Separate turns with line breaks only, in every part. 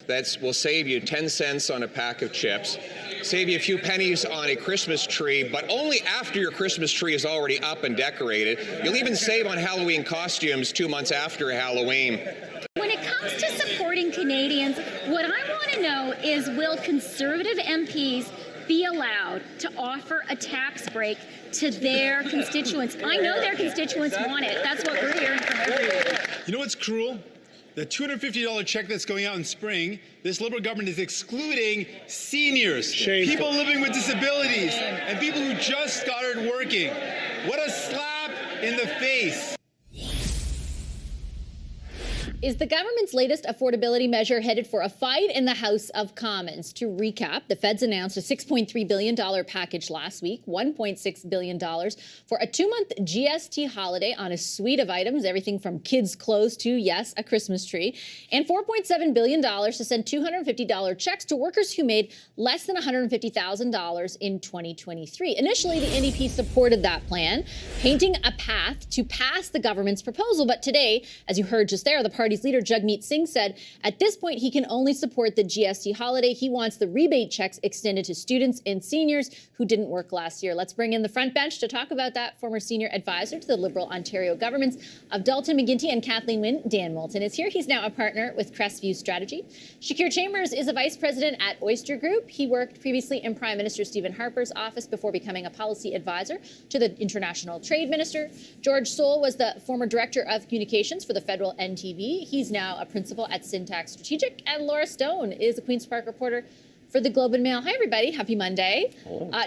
that will save you 10 cents on a pack of chips, save you a few pennies on a Christmas tree, but only after your Christmas tree is already up and decorated. You'll even save on Halloween costumes 2 months after Halloween.
When it comes to supporting Canadians, what I want to know is, will Conservative MPs be allowed to offer a tax break to their constituents? I know their constituents want it. That's what we're hearing from everyone.
You know what's cruel? The $250 check that's going out in spring, this Liberal government is excluding seniors, people living with disabilities, and people who just started working. What a slap in the face.
Is the government's latest affordability measure headed for a fight in the House of Commons? To recap, the feds announced a $6.3 billion package last week, $1.6 billion for a 2-month GST holiday on a suite of items, everything from kids' clothes to, yes, a Christmas tree, and $4.7 billion to send $250 checks to workers who made less than $150,000 in 2023. Initially, the NDP supported that plan, painting a path to pass the government's proposal. But today, as you heard just there, the party's leader, Jagmeet Singh, said at this point he can only support the GST holiday. He wants the rebate checks extended to students and seniors who didn't work last year. Let's bring in the front bench to talk about that. Former senior advisor to the Liberal Ontario governments of Dalton McGuinty and Kathleen Wynne. Dan Moulton is here. He's now a partner with Crestview Strategy. Shakir Chambers is a vice president at Oyster Group. He worked previously in Prime Minister Stephen Harper's office before becoming a policy advisor to the International Trade Minister. George Soule was the former director of communications for the federal NTV. He's now a principal at Syntax Strategic. And Laura Stone is a Queen's Park reporter for the Globe and Mail. Hi, everybody. Happy Monday.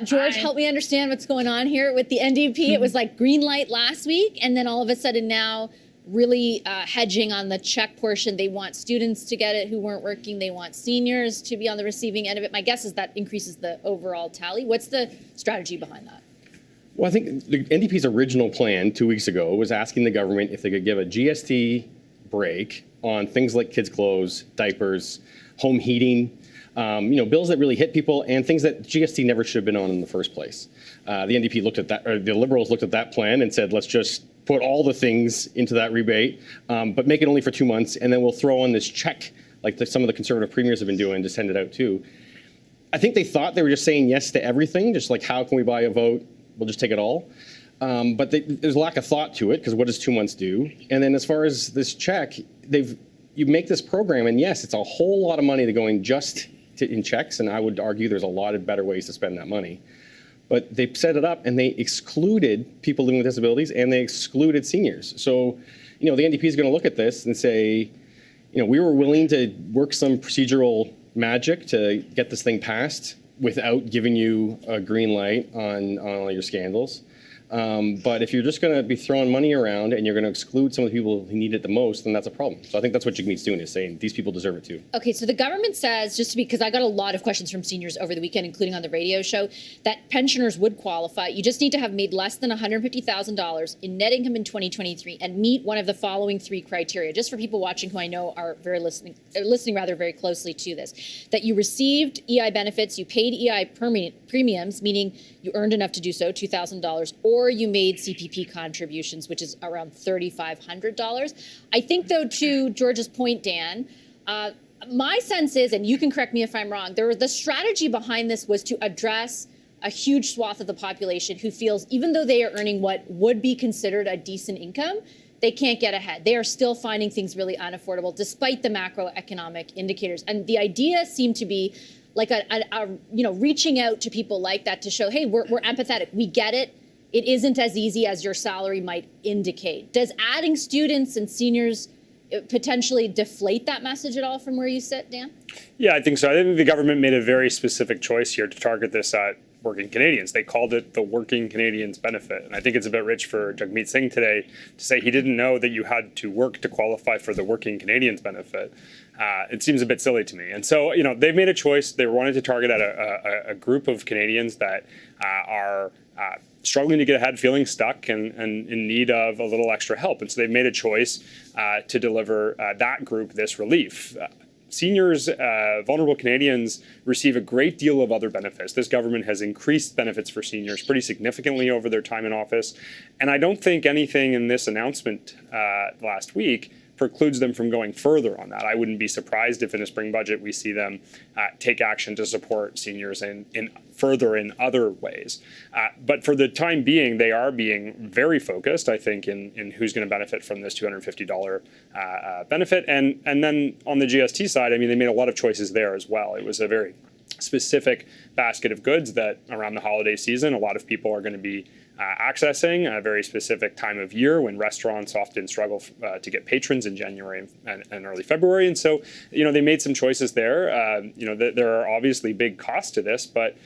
George, help me understand what's going on here with the NDP. It was like green light last week, and then all of a sudden now really hedging on the check portion. They want students to get it who weren't working. They want seniors to be on the receiving end of it. My guess is that increases the overall tally. What's the strategy behind that?
Well, I think the NDP's original plan 2 weeks ago was asking the government if they could give a GST break on things like kids' clothes, diapers, home heating, bills that really hit people and things that GST never should have been on in the first place. The NDP looked at that, or the Liberals looked at that plan and said, let's just put all the things into that rebate, but make it only for 2 months, and then we'll throw on this check like some of the Conservative premiers have been doing to send it out too. I think they thought they were just saying yes to everything, just like how can we buy a vote? We'll just take it all. But there's a lack of thought to it, because what does 2 months do? And then as far as this check, you make this program, and yes, it's a whole lot of money going just in checks, and I would argue there's a lot of better ways to spend that money. But they set it up, and they excluded people living with disabilities, and they excluded seniors. So, the NDP is going to look at this and say, we were willing to work some procedural magic to get this thing passed without giving you a green light on all your scandals. But if you're just going to be throwing money around and you're going to exclude some of the people who need it the most, then that's a problem. So I think that's what Jagmeet's doing, is saying these people deserve it too. Okay, so the government says, just because I got a lot of questions from seniors over the weekend, including on the radio show, that pensioners would qualify. You just need to have made less than $150,000 in net income in 2023 and meet one of the following 3 criteria. Just for people watching who I know are listening very closely to this, that you received EI benefits, you paid EI premiums, meaning you earned enough to do so, $2,000, or you made CPP contributions, which is around $3,500. I think, though, to George's point, Dan, my sense is, and you can correct me if I'm wrong, the strategy behind this was to address a huge swath of the population who feels, even though they are earning what would be considered a decent income, they can't get ahead. They are still finding things really unaffordable, despite the macroeconomic indicators. And the idea seemed to be like reaching out to people like that to show, hey, we're empathetic. We get it. It isn't as easy as your salary might indicate. Does adding students and seniors potentially deflate that message at all from where you sit, Dan?
Yeah, I think so. I think the government made a very specific choice here to target this at working Canadians. They called it the Working Canadians Benefit. And I think it's a bit rich for Jagmeet Singh today to say he didn't know that you had to work to qualify for the Working Canadians Benefit. It seems a bit silly to me. And so, they've made a choice. They wanted to target at a group of Canadians that are struggling to get ahead, feeling stuck, and in need of a little extra help. And so they've made a choice to deliver that group this relief. Seniors, vulnerable Canadians, receive a great deal of other benefits. This government has increased benefits for seniors pretty significantly over their time in office. And I don't think anything in this announcement last week precludes them from going further on that. I wouldn't be surprised if in a spring budget we see them take action to support seniors in further in other ways. But for the time being, they are being very focused, I think, in who's going to benefit from this $250 benefit. And then on the GST side, I mean, they made a lot of choices there as well. It was a very specific basket of goods that around the holiday season, a lot of people are going to be accessing a very specific time of year when restaurants often struggle to get patrons in January and early February. And so, they made some choices there. There are obviously big costs to this, but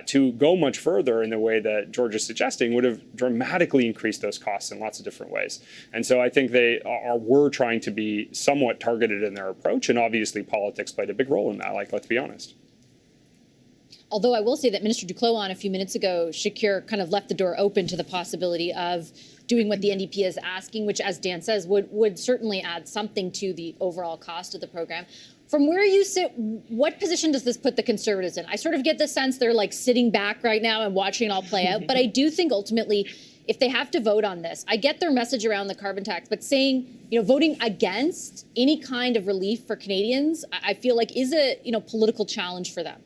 to go much further in the way that George is suggesting would have dramatically increased those costs in lots of different ways. And so I think they were trying to be somewhat targeted in their approach, and obviously politics played a big role in that, let's be honest.
Although I will say that Minister Duclos on a few minutes ago, Shakir kind of left the door open to the possibility of doing what the NDP is asking, which, as Dan says, would certainly add something to the overall cost of the program. From where you sit, what position does this put the Conservatives in? I sort of get the sense they're sitting back right now and watching it all play out. But I do think ultimately, if they have to vote on this, I get their message around the carbon tax, but saying, voting against any kind of relief for Canadians, I feel like is a, political challenge for them.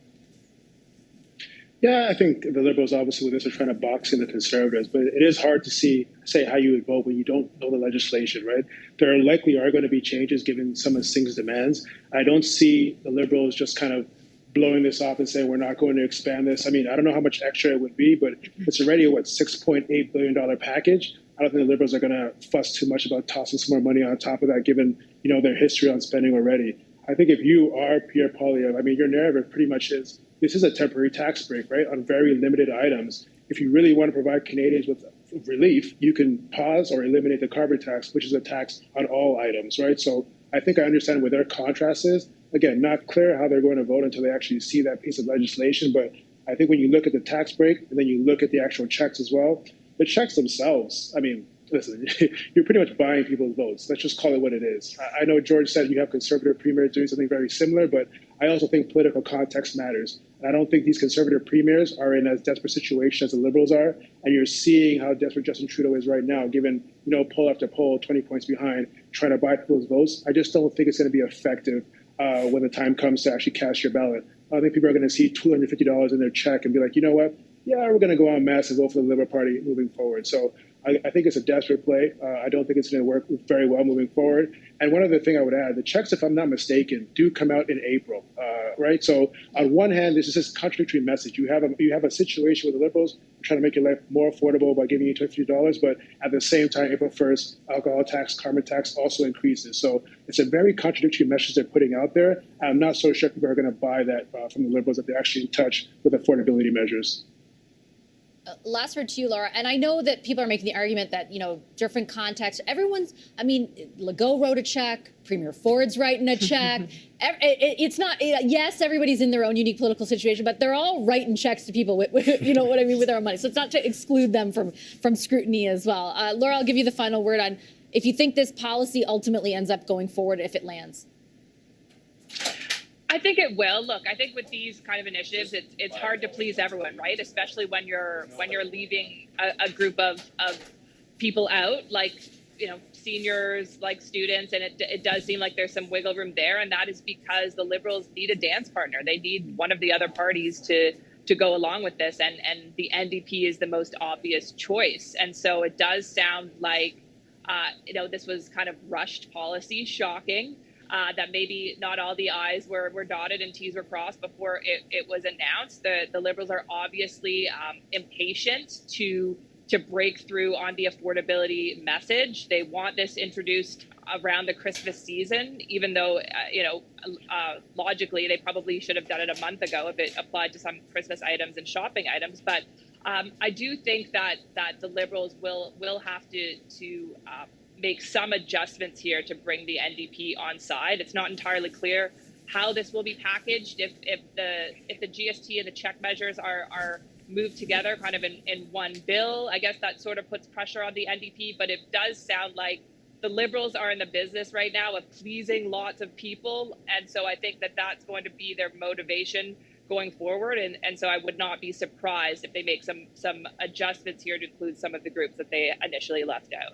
Yeah, I think the Liberals obviously with this are trying to box in the Conservatives, but it is hard to say how you would vote when you don't know the legislation, right? There likely are going to be changes given some of Singh's demands. I don't see the Liberals just kind of blowing this off and saying we're not going to expand this. I mean, I don't know how much extra it would be, but it's already a $6.8 billion package. I don't think the Liberals are going to fuss too much about tossing some more money on top of that, given their history on spending already. I think if you are Pierre Poilievre, I mean, your narrative pretty much is this is a temporary tax break, right, on very limited items. If you really want to provide Canadians with relief, you can pause or eliminate the carbon tax, which is a tax on all items, right? So I think I understand where their contrast is. Again, not clear how they're going to vote until they actually see that piece of legislation. But I think when you look at the tax break and then you look at the actual checks as well, the checks themselves, I mean, listen, you're pretty much buying people's votes. Let's just call it what it is. I know George said you have Conservative premiers doing something very similar, but I also think political context matters. And I don't think these Conservative premiers are in as desperate situation as the Liberals are. And you're seeing how desperate Justin Trudeau is right now, given, poll after poll, 20 points behind, trying to buy people's votes. I just don't think it's going to be effective when the time comes to actually cast your ballot. I think people are going to see $250 in their check and be like, you know what? Yeah, we're going to go en masse and vote for the Liberal Party moving forward. So I think it's a desperate play. I don't think it's going to work very well moving forward. And one other thing I would add, the checks, if I'm not mistaken, do come out in April, right? So on one hand, this is this contradictory message. You have a situation where the Liberals are trying to make your life more affordable by giving you $250, but at the same time, April 1st, alcohol tax, carbon tax also increases. So it's a very contradictory message they're putting out there. I'm not so sure people are going to buy that from the Liberals that they're actually in touch with affordability measures.
Last word to you, Laura. And I know that people are making the argument that, different contexts. Legault wrote a check. Premier Ford's writing a check. It's not, yes, everybody's in their own unique political situation, but they're all writing checks to people with with their own money. So it's not to exclude them from scrutiny as well. Laura, I'll give you the final word on if you think this policy ultimately ends up going forward if it lands.
I think it will. Look, I think with these kind of initiatives, it's hard to please everyone, right? Especially when you're leaving a group of people out, like seniors, like students, and it does seem like there's some wiggle room there, and that is because the Liberals need a dance partner. They need one of the other parties to go along with this, and the NDP is the most obvious choice. And so it does sound like this was kind of rushed policy, shocking. That maybe not all the I's were dotted and T's were crossed before it was announced. The Liberals are obviously impatient to break through on the affordability message. They want this introduced around the Christmas season, even though, logically, they probably should have done it a month ago if it applied to some Christmas items and shopping items. But I do think that the Liberals will have to make some adjustments here to bring the NDP on side. It's not entirely clear how this will be packaged. If the GST and the check measures are moved together kind of in one bill, I guess that sort of puts pressure on the NDP. But it does sound like the Liberals are in the business right now of pleasing lots of people. And so I think that that's going to be their motivation going forward. And so I would not be surprised if they make some adjustments here to include some of the groups that they initially left out.